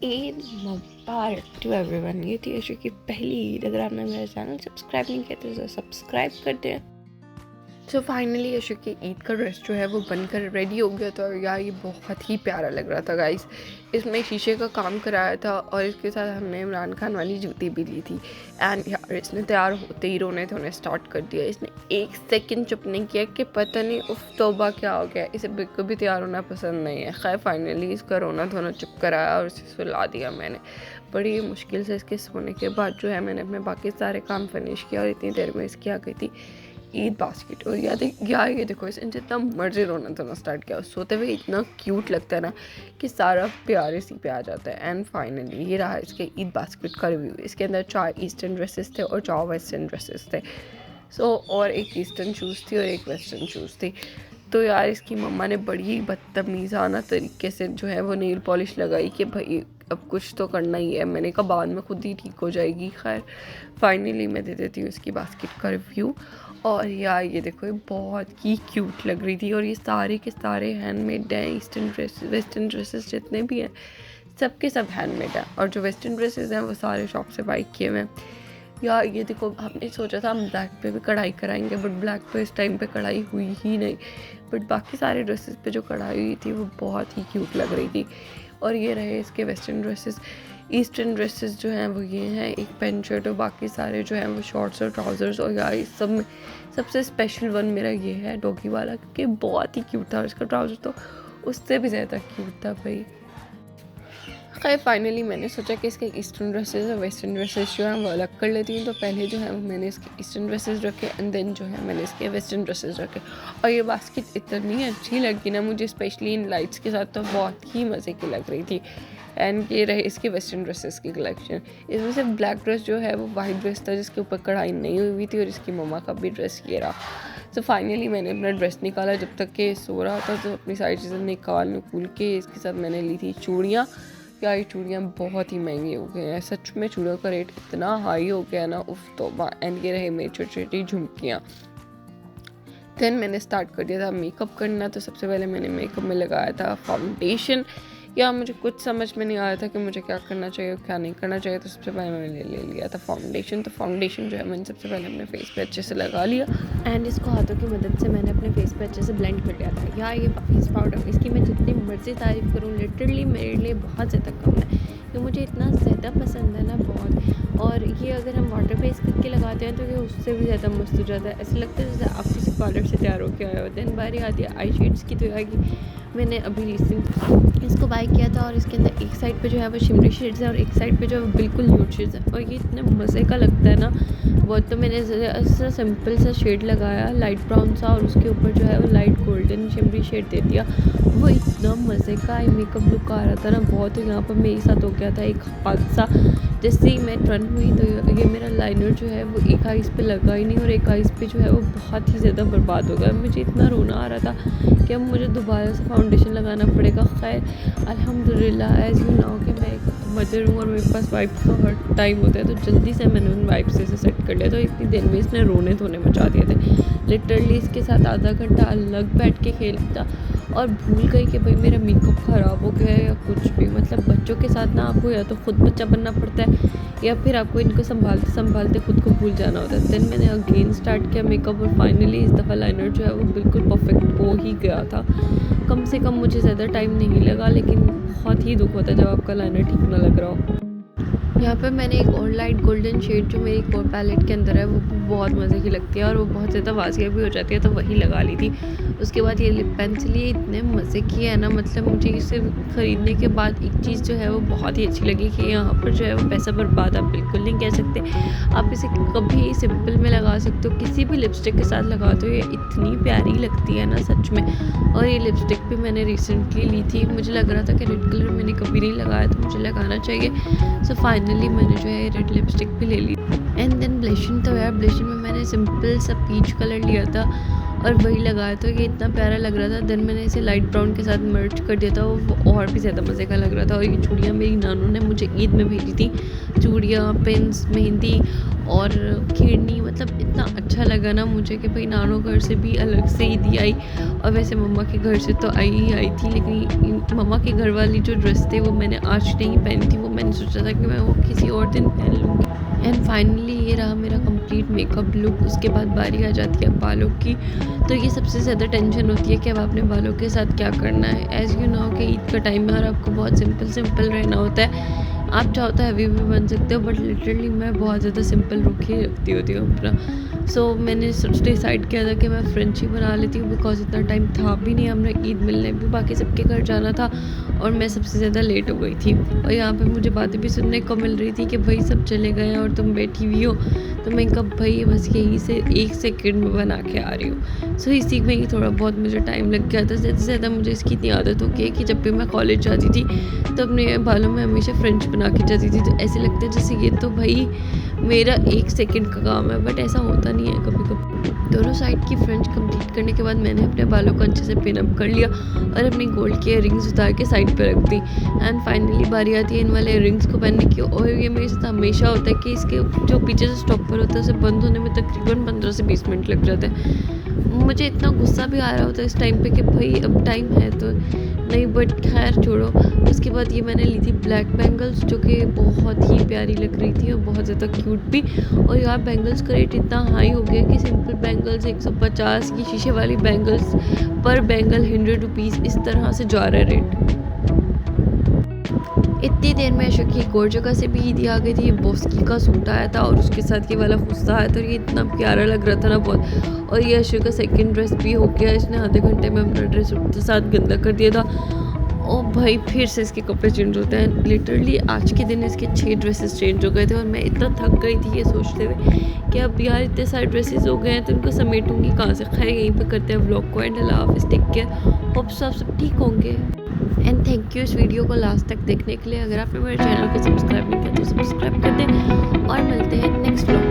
Eid Mubarak to everyone. ये थी यशु की पहली ईद। अगर आपने मेरा चैनल सब्सक्राइब नहीं किया तो सब्सक्राइब कर दें। सो फाइनली यशु की ईद का ड्रेस जो है वो बनकर रेडी हो गया था। यार ये बहुत ही प्यारा लग रहा था गाइस। इसमें शीशे का काम कराया था और इसके साथ हमने इमरान खान वाली जूती भी ली थी। एंड यार इसने तैयार होते ही रोने धोने स्टार्ट कर दिया। इसने एक सेकंड चुप नहीं किया कि पता नहीं उफ तौबा क्या हो गया। इसे बिल्कुल भी तैयार होना पसंद नहीं है। खैर फाइनली इसका रोना धोना चुप कराया और इसे सुला दिया मैंने। बड़ी मुश्किल से इसके सोने के बाद जो है मैंने अपने बाकी सारे काम फिनिश किया और इतनी देर में इसकी आ गई थी ईद बास्केट। और यार ये देखो इसने जितना मर्जी रोना धोना स्टार्ट किया, सोते हुए इतना क्यूट लगता है ना कि सारा प्यारे सी पे आ जाता है। एंड फाइनली ये रहा इसके ईद बास्केट का रिव्यू। इसके अंदर 4 ईस्टर्न ड्रेसेस थे और 4 वेस्टर्न ड्रेसेस थे। और एक ईस्टर्न शूज़ थी और एक वेस्टर्न शूज़ थी। तो यार इसकी मम्मा ने बड़ी बदतमीज़ाना तरीके से जो है वो नेल पॉलिश लगाई कि भाई अब कुछ तो करना ही है। मैंने कहा बाद में खुद ही ठीक हो जाएगी। खैर फाइनली मैं दे देती हूँ इसकी बास्केट का रिव्यू। और यार ये देखो ये बहुत ही क्यूट लग रही थी और ये सारे के सारे हैंडमेड हैं। ईस्टर्न ड्रेसेस वेस्टर्न ड्रेसेस जितने भी हैं सब के सब हैंडमेड हैं और जो वेस्टर्न ड्रेसेस हैं वो सारे शॉप से बाई किए हुए हैं। यार ये देखो हमने सोचा था हम ब्लैक पे भी कढ़ाई कराएंगे बट ब्लैक पे इस टाइम पे कढ़ाई हुई ही नहीं। बट बाकी सारे ड्रेसेस पे जो कढ़ाई हुई थी वो बहुत ही क्यूट लग रही थी। और ये रहे इसके वेस्टर्न ड्रेसेस। ईस्टर्न ड्रेसेस जो हैं वो ये हैं, एक पैंट शर्ट और बाकी सारे जो हैं वो शॉर्ट्स और ट्राउज़र्स। और यार इस सब में सबसे स्पेशल वन मेरा ये है डॉगी वाला, क्योंकि बहुत ही क्यूट था। और इसका ट्राउज़र तो उससे भी ज़्यादा क्यूट था भाई। खैर फाइनली मैंने सोचा कि इसके ईस्टर्न ड्रेसेस और वेस्टर्न ड्रेसेस जो हैं वो अलग कर लेती हूँ। तो पहले जो है मैंने इसके ईस्टर्न ड्रेसेस रखे एंड देन जो है मैंने इसके वेस्टर्न ड्रेसेस रखे। और ये बास्केट इतनी अच्छी लगी ना मुझे, स्पेशली इन लाइट्स के साथ तो बहुत ही मज़े की लग रही थी। एंड ये रहे इसके वेस्टर्न ड्रेसेस की कलेक्शन। इसमें से ब्लैक ड्रेस जो है वो वाइट ड्रेस था जिसके ऊपर कढ़ाई नहीं हुई थी और इसकी मम्मा का भी ड्रेस ये रहा। तो फाइनली मैंने अपना ड्रेस निकाला जब तक कि सो रहा था। तो अपनी सारी चीज़ें निकाल के इसके साथ मैंने ली थी चूड़ियाँ। यार ये चूड़ियाँ बहुत ही महंगी हो गई हैं, सच में चूड़ियों का रेट इतना हाई हो गया ना उफ तौबा। एंड ये रहे मेरी छोटी छोटी झुमकियाँ। देन मैंने स्टार्ट कर दिया था मेकअप करना। तो सबसे पहले मैंने मेकअप में लगाया था फाउंडेशन। या मुझे कुछ समझ में नहीं आया था कि मुझे क्या करना चाहिए और क्या नहीं करना चाहिए। तो सबसे पहले मैंने ले लिया था फाउंडेशन। तो फाउंडेशन जो है मैंने सबसे पहले अपने फेस पे अच्छे से लगा लिया एंड इसको हाथों की मदद से मैंने अपने फेस पे अच्छे से ब्लेंड कर लिया था। यार ये फेस पाउडर इसकी मैं जितनी मर्जी तारीफ़ करूँ लिटरली मेरे लिए बहुत ज़्यादा कम है। ये मुझे इतना ज़्यादा पसंद है ना बहुत। और ये अगर हम वाटर बेस करके लगाते हैं तो ये उससे भी ज़्यादा मस्त हो जाता है। ऐसा लगता है जैसे आप किसी पार्लर से तैयार होकर आए हो। देन बारी आती है आई शेड्स की। तो यार मैंने अभी रिसेंट इसको बाय किया था और इसके अंदर एक साइड पे जो है वो शिमरी शेड्स है और एक साइड पे जो है बिल्कुल न्यूड शेड्स है। और ये इतने मज़े का लगता है ना बहुत। तो मैंने ऐसा सिंपल सा शेड लगाया लाइट ब्राउन सा और उसके ऊपर जो है वो लाइट गोल्डन शिमरी शेड दे दिया। वो इतना मज़े का आई मेकअप लुक आ रहा था ना बहुत। यहाँ पर मेरे साथ हो गया था एक हादसा। जैसे ही मैं टर्न हुई तो ये मेरा लाइनर जो है वो एक आइज़ पे लगा ही नहीं और एक आइज़ पे जो है वो बहुत ही ज़्यादा बर्बाद हो गया। मुझे इतना रोना आ रहा था कि अब मुझे दोबारा से फाउंडेशन लगाना पड़ेगा। खैर अल्हम्दुलिल्लाह एज़ यू नो कि मैं एक मदर हूँ और मेरे पास वाइप्स का हर टाइम होता है। तो जल्दी से मैंने उन वाइप्स से सेट कर लिया। तो इतनी देर में इसने रोने धोने मचा दिए थे। लिटरली इसके साथ आधा घंटा अलग बैठ के खेलता और भूल गई कि भाई मेरा मेकअप ख़राब हो गया है या कुछ भी। मतलब बच्चों के साथ ना आपको या तो ख़ुद बच्चा बनना पड़ता है या फिर आपको इनको संभालते संभालते ख़ुद को भूल जाना होता है। देन मैंने अगेन स्टार्ट किया मेकअप और फाइनली इस दफ़ा लाइनर जो है वो बिल्कुल परफेक्ट हो ही गया था। कम से कम मुझे ज़्यादा टाइम नहीं लगा, लेकिन बहुत ही दुख होता है जब आपका लाइनर ठीक ना लग रहा हो। यहाँ पर मैंने एक और लाइट गोल्डन शेड जो मेरी कोर पैलेट के अंदर है वो बहुत मज़े की लगती है और वो बहुत ज़्यादा वाजिया भी हो जाती है, तो वही लगा ली थी। उसके बाद ये लिप पेंसिल ये इतने मज़े की है ना, मतलब मुझे इसे ख़रीदने के बाद एक चीज़ जो है वो बहुत ही अच्छी लगी कि यहाँ पर जो है वो पैसा बर्बाद आप बिल्कुल नहीं कह सकते। आप इसे कभी सिंपल में लगा सकते हो, किसी भी लिपस्टिक के साथ लगा दो, ये इतनी प्यारी लगती है ना सच में। और ये लिपस्टिक भी मैंने रिसेंटली ली थी। मुझे लग रहा था कि रेड कलर मैंने कभी नहीं लगाया तो मुझे लगाना चाहिए। सो फाइनली मैंने जो है रेड लिपस्टिक भी ले ली। And then blushing. तो यार ब्लशिंग में मैंने सिंपल सा पीच कलर लिया था और वही लगाया था, ये इतना प्यारा लग रहा था। देन मैंने इसे लाइट ब्राउन के साथ मर्ज कर दिया था, वो और भी ज़्यादा मज़े का लग रहा था। और ये चूड़ियाँ मेरी नानू ने मुझे ईद में भेजी थी, चूड़ियाँ, पिन्स, मेहंदी और खीरनी। मतलब इतना अच्छा लगा ना मुझे कि भाई नानू घर से भी अलग से ईदी आई, और वैसे मम्मा के घर से तो आई थी, लेकिन मम्मा के घर वाली जो ड्रेस थे वो मैंने आज नहीं पहनी थी, वो मैंने सोचा था कि मैं वो किसी और दिन पहन लूँगी। एंड फाइनली ये रहा मेरा कंप्लीट मेकअप लुक। उसके बाद बारी आ जाती है बालों की। तो ये सबसे ज़्यादा टेंशन होती है कि अब आपने बालों के साथ क्या करना है। एज़ यू नो कि ईद का टाइम है और आपको बहुत सिंपल रहना होता है। आप चाहो तो हैवी भी बन सकते हो, बट लिटरली मैं बहुत ज़्यादा सिंपल रुख ही रखती होती हूँ अपना। सो मैंने डिसाइड किया था कि मैं फ्रेंच ही बना लेती हूँ, बिकॉज इतना टाइम था भी नहीं, हमने ईद मिलने भी बाकी सबके घर जाना था और मैं सबसे ज़्यादा लेट हो गई थी। और यहाँ पे मुझे बातें भी सुनने को मिल रही थी कि भाई सब चले गए और तुम बैठी हुई हो। तो मैं कब भाई बस यहीं से 1 सेकंड में बना के आ रही हूँ। सो इसी में ही थोड़ा बहुत मुझे टाइम लग गया था। ज़्यादा से ज़्यादा मुझे इसकी इतनी आदत हो गई है कि जब भी मैं कॉलेज जाती थी तो अपने बालों में हमेशा फ्रेंच बना के जाती थी। तो ऐसे लगता है जैसे ये तो भाई मेरा 1 सेकंड का काम है, बट ऐसा होता नहीं है कभी कभी। दोनों साइड की फ्रेंच कंप्लीट करने के बाद मैंने अपने बालों को अच्छे से पिन अप कर लिया और अपनी गोल्ड की इयररिंग्स उतार के साइड पे रख दी। एंड फाइनली बारी आती है इन वाले इयररिंग्स को पहनने की। और ये मेरे साथ हमेशा होता है कि इसके जो पीछे से स्टॉपर होता है उसे बंद होने में तकरीबन 15 से 20 मिनट लग जाते हैं। मुझे इतना गुस्सा भी आ रहा होता है इस टाइम पे कि भाई अब टाइम है तो नहीं, बट खैर छोड़ो। उसके बाद ये मैंने ली थी ब्लैक बैंगल्स, जो कि बहुत ही प्यारी लग रही थी और बहुत ज़्यादा क्यूट भी। और यार बैंगल्स का रेट इतना हाई हो गया कि सिंपल बैंगल्स 150 की, शीशे वाली बैंगल्स पर बैंगल 100 रुपीज़, इस तरह से जा रहा है रेट। इतनी देर में अशोक की एक और जगह से भी ईदी आ गई थी। बोस्की का सूट आया था और उसके साथ ये वाला फुस्सा आया था और ये इतना प्यारा लग रहा था ना बहुत। और ये अशोक का सेकंड ड्रेस भी हो गया, इसने आधे घंटे में अपना ड्रेस के साथ गंदा कर दिया था। ओ भाई फिर से इसके कपड़े चेंज होते हैं। लिटरली आज के दिन इसके 6 ड्रेसेस चेंज हो गए थे और मैं इतना थक गई थी ये सोचते हुए कि अब यार इतने सारे ड्रेसेस हो गए हैं तो इनको समेटूंगी कहाँ से। खैर यहीं पे करते हैं व्लॉग को एंड। अल्लाह हाफिज़, टेक केयर, होप सब ठीक होंगे। एंड थैंक यू इस वीडियो को लास्ट तक देखने के लिए। अगर आपने मेरे चैनल को सब्सक्राइब नहीं किया तो सब्सक्राइब कर दें और मिलते हैं नेक्स्ट व्लॉग।